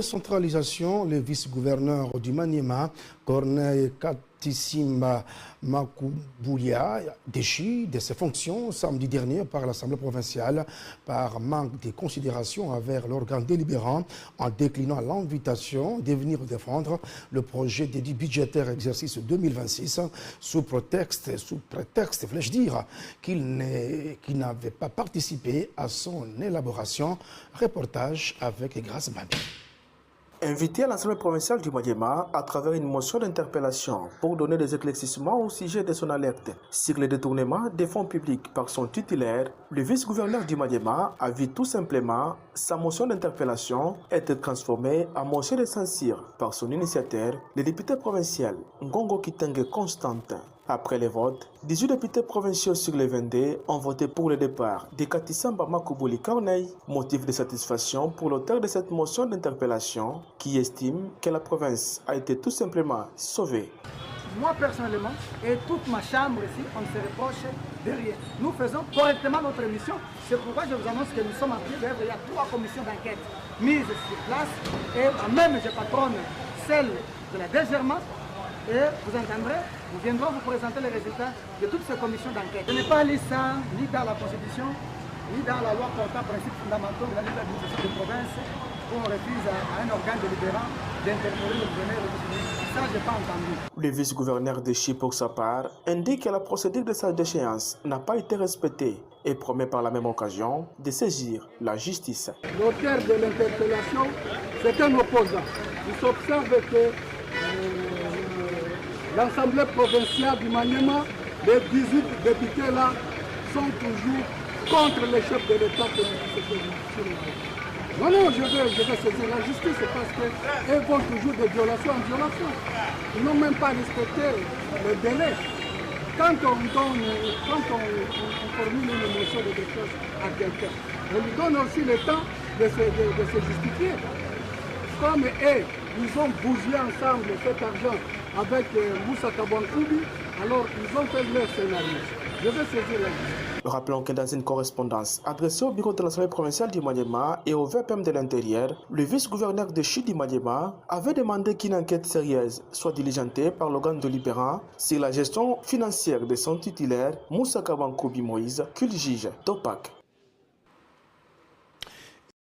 Centralisation, le vice-gouverneur du Maniema, Corneille Katissimba Makuboulia, déchu de ses fonctions samedi dernier par l'Assemblée provinciale par manque de considération envers l'organe délibérant en déclinant l'invitation de venir défendre le projet dédié budgétaire exercice 2026 sous prétexte, voulais-je dire, qu'il n'avait pas participé à son élaboration. Reportage avec Grace Mani. Invité à l'Assemblée provinciale du Maniema à travers une motion d'interpellation pour donner des éclaircissements au sujet de son alerte sur le détournement des fonds publics par son titulaire, le vice-gouverneur du Maniema a vu tout simplement sa motion d'interpellation être transformée en motion de censure par son initiateur, le député provincial Ngongo Kitenge Constantin. Après les votes, 18 députés provinciaux sur les 22 ont voté pour le départ de Katissimba Makuboulia Corneille, motif de satisfaction pour l'auteur de cette motion d'interpellation qui estime que la province a été tout simplement sauvée. Moi personnellement et toute ma chambre ici, on ne se reproche de rien. Nous faisons correctement notre mission. C'est pourquoi je vous annonce que nous sommes en train d'œuvre. Il y a 3 commissions d'enquête mises sur place et même je patronne celle de la Dégèrement. Et vous entendrez, nous viendrons vous présenter les résultats de toutes ces commissions d'enquête. Je n'ai pas lu ça ni dans la Constitution, ni dans la loi portant principes fondamentaux de la libre administration de province, où on refuse à un organe délibérant d'interpeller le gouverneur. Ça, je n'ai pas entendu. Le vice-gouverneur de Chi, pour sa part, indique que la procédure de sa déchéance n'a pas été respectée et promet par la même occasion de saisir la justice. L'auteur de l'interpellation, c'est un opposant. Il s'observe que l'Assemblée provinciale du Maniema, les 18 députés là, sont toujours contre les chefs de l'État politique. Non, je vais saisir la justice parce qu'elles vont toujours de violation en violation. Ils n'ont même pas respecté le délai. Quand on formule une motion de défense à quelqu'un, on lui donne aussi le temps de se justifier. Comme eux, ils ont bougé ensemble cet argent avec Moussa Kabankoubi, alors ils ont fait leur scénario. Je vais saisir la justice. Rappelons que dans une correspondance adressée au bureau de l'Assemblée provinciale du Maniema et au VPM de l'Intérieur, le vice-gouverneur de Chi du Maniema avait demandé qu'une enquête sérieuse soit diligentée par l'organe délibérant sur la gestion financière de son titulaire, Moussa Kabankoubi Moïse, qu'il juge d'opaque.